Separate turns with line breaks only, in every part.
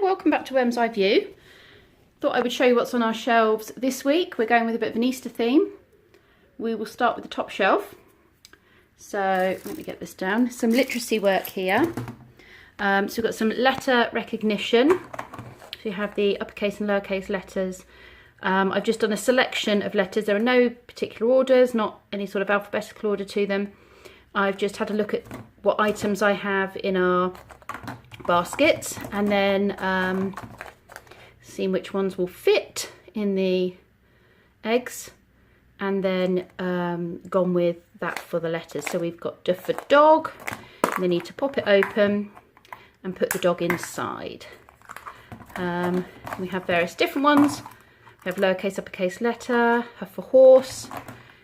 welcome back to Worm's Eye View. Thought I would show you what's on our shelves this week. We're going with a bit of an Easter theme. We will start with the top shelf. So let me get this down. Some literacy work here. So we've got some letter recognition. So you have the uppercase and lowercase letters. I've just done a selection of letters. There are no particular orders, not any sort of alphabetical order to them. I've just had a look at what items I have in our basket and then seen which ones will fit in the eggs, and then gone with that for the letters. So we've got D for dog, and they need to pop it open and put the dog inside. We have various different ones. We have lowercase, uppercase letter. H for horse.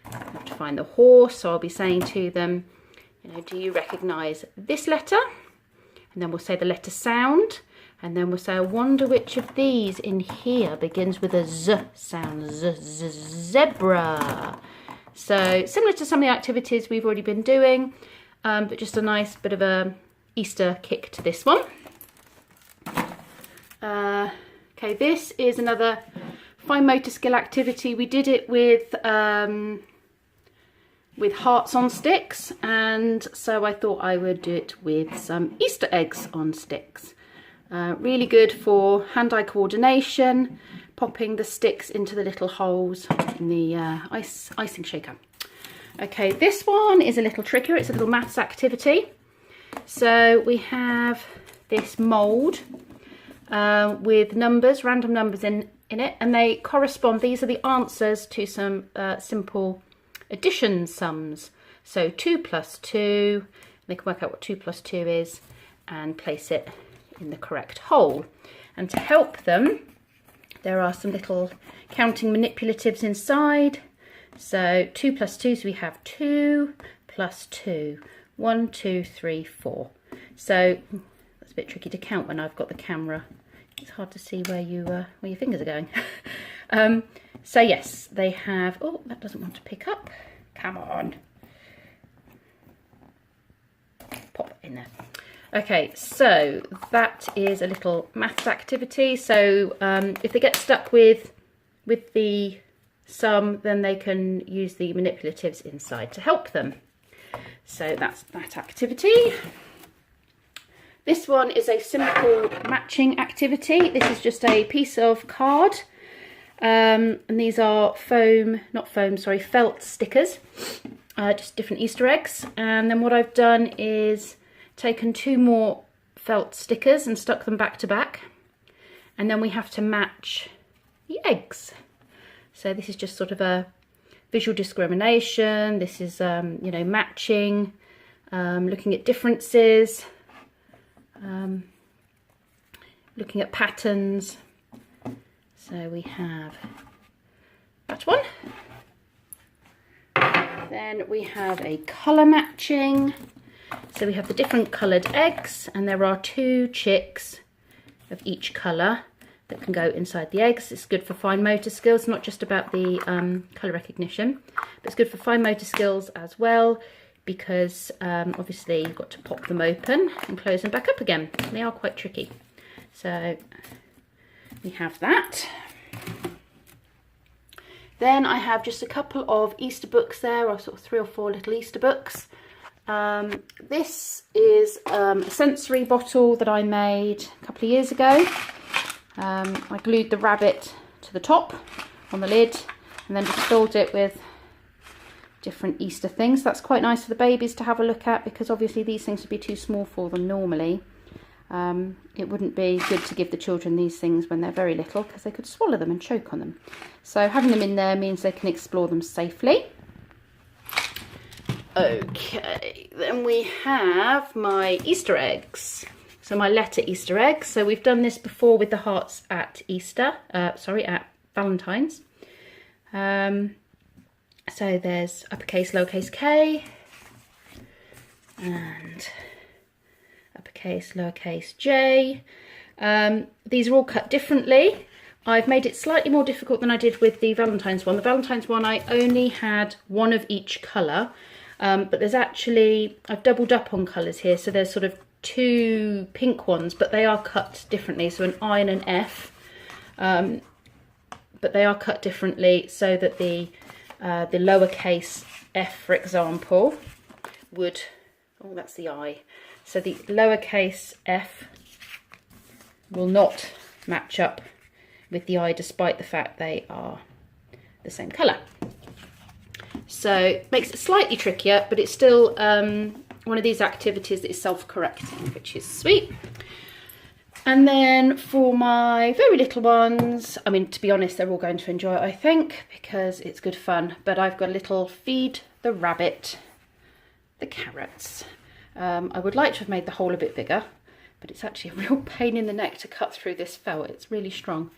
I have to find the horse, so I'll be saying to them, you know, do you recognise this letter? And then we'll say the letter sound, and then we'll say, I wonder which of these in here begins with a Z sound. Zebra. So similar to some of the activities we've already been doing, but just a nice bit of a Easter kick to this one. Okay, this is another fine motor skill activity. We did it with hearts on sticks, and so I thought I would do it with some Easter eggs on sticks. Really good for hand-eye coordination, popping the sticks into the little holes in the icing shaker. Okay, this one is a little trickier. It's a little maths activity. So we have this mould with numbers, random numbers in it, and they correspond. These are the answers to some simple addition sums. So 2 plus 2, they can work out what 2 plus 2 is and place it in the correct hole. And to help them, there are some little counting manipulatives inside. So 2 plus 2, so we have 2 plus 2. 1, 2, 3, 4. So that's a bit tricky to count when I've got the camera. It's hard to see where your fingers are going. So yes, they have, oh, that doesn't want to pick up. Come on. Pop it in there. Okay, so that is a little maths activity. So if they get stuck with the sum, then they can use the manipulatives inside to help them. So that's that activity. This one is a simple matching activity. This is just a piece of card. And these are felt stickers, just different Easter eggs. And then what I've done is taken 2 more felt stickers and stuck them back to back. And then we have to match the eggs. So this is just sort of a visual discrimination. This is, you know, matching, looking at differences, looking at patterns. So we have that one. Then we have a colour matching. So we have the different coloured eggs, and there are 2 chicks of each colour that can go inside the eggs. It's good for fine motor skills, not just about the colour recognition, but it's good for fine motor skills as well, because obviously you've got to pop them open and close them back up again. They are quite tricky. So we have that. Then I have just a couple of Easter books there, or sort of 3 or 4 little Easter books. This is a sensory bottle that I made a couple of years ago. I glued the rabbit to the top on the lid and then just filled it with different Easter things. That's quite nice for the babies to have a look at, because obviously these things would be too small for them normally. It wouldn't be good to give the children these things when they're very little, because they could swallow them and choke on them. So having them in there means they can explore them safely. Okay, then we have my Easter eggs. So my letter Easter eggs. So we've done this before with the hearts at Easter, at Valentine's. So there's uppercase, lowercase k, and uppercase, lowercase j. These are all cut differently. I've made it slightly more difficult than I did with the Valentine's one. The Valentine's one, I only had 1 of each colour, but there's actually, I've doubled up on colours here, so there's sort of two pink ones, but they are cut differently, so an I and an F, but they are cut differently so that the lowercase f, for example, would, oh, that's the I, so the lowercase f will not match up with the I, despite the fact they are the same colour. So it makes it slightly trickier, but it's still one of these activities that is self-correcting, which is sweet. And then for my very little ones, I mean, to be honest, they're all going to enjoy it, I think, because it's good fun. But I've got a little feed the rabbit the carrots. I would like to have made the hole a bit bigger, but it's actually a real pain in the neck to cut through this felt. It's really strong.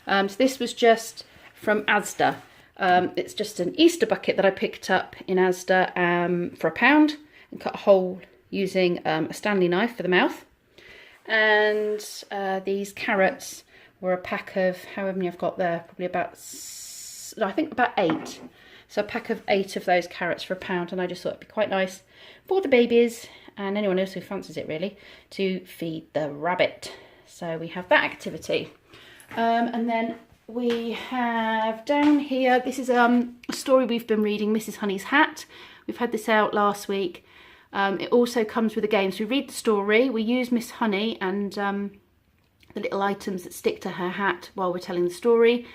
So this was just from Asda. It's just an Easter bucket that I picked up in Asda for £1, and cut a hole using a Stanley knife for the mouth. And these carrots were a pack of, however many I've got there, probably about, I think about 8. So a pack of 8 of those carrots for £1, and I just thought it'd be quite nice for the babies and anyone else who fancies it really to feed the rabbit. So we have that activity. And then we have down here, this is a story we've been reading, Mrs. Honey's Hat. We've had this out last week. It also comes with a game. So we read the story, we use Miss Honey and the little items that stick to her hat while we're telling the story,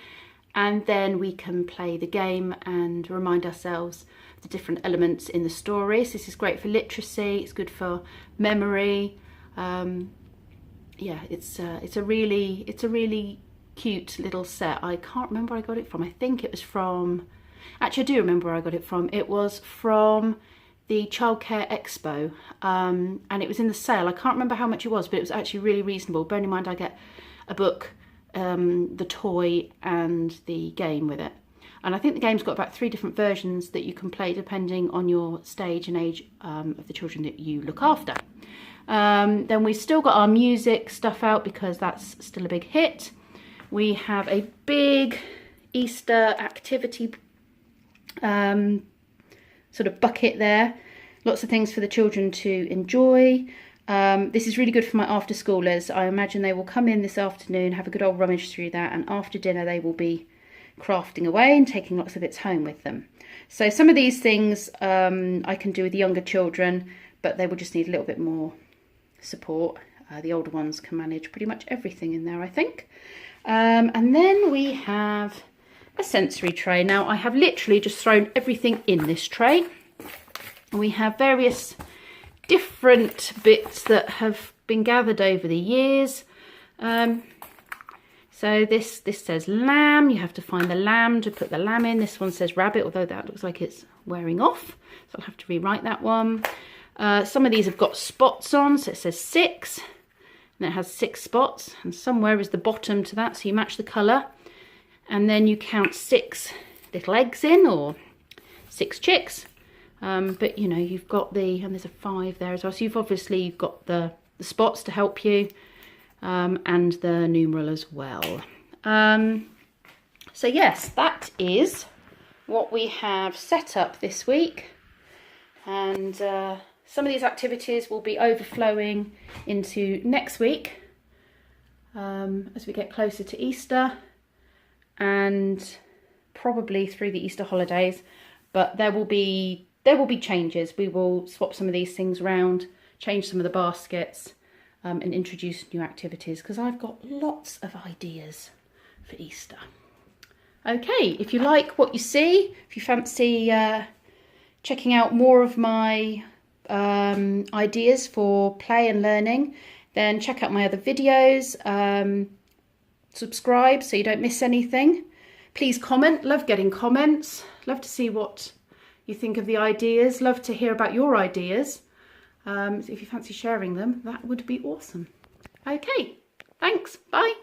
and then we can play the game and remind ourselves of the different elements in the story. So this is great for literacy, it's good for memory. Yeah, it's a really cute little set. I can't remember where I got it from. I think it was from, actually I do remember where I got it from. It was from the Childcare Expo, and it was in the sale. I can't remember how much it was, but it was actually really reasonable. Bearing in mind I get a book, the toy and the game with it. And I think the game's got about 3 different versions that you can play depending on your stage and age of the children that you look after. Then we've still got our music stuff out because that's still a big hit. We have a big Easter activity sort of bucket there. Lots of things for the children to enjoy. This is really good for my after schoolers. I imagine they will come in this afternoon, have a good old rummage through that, and after dinner they will be crafting away and taking lots of bits home with them. So some of these things I can do with the younger children, but they will just need a little bit more support. The older ones can manage pretty much everything in there, I think. And then we have a sensory tray. Now I have literally just thrown everything in this tray. We have various different bits that have been gathered over the years. So this says lamb. You have to find the lamb to put the lamb in. This one says rabbit, although that looks like it's wearing off, so I'll have to rewrite that one. Some of these have got spots on, so it says 6, and it has 6 spots, and somewhere is the bottom to that, so you match the colour. And then you count 6 little eggs in, or 6 chicks. But you know, you've got the, and there's a 5 there as well. So you've got the spots to help you, and the numeral as well. So yes, that is what we have set up this week. And some of these activities will be overflowing into next week as we get closer to Easter, and probably through the Easter holidays. But there will be changes. We will swap some of these things around, change some of the baskets, and introduce new activities, because I've got lots of ideas for Easter. Okay, if you like what you see, if you fancy checking out more of my ideas for play and learning, then check out my other videos. Subscribe so you don't miss anything. Please comment. Love getting comments. Love to see what you think of the ideas. Love to hear about your ideas. So if you fancy sharing them, that would be awesome. Okay, thanks. Bye.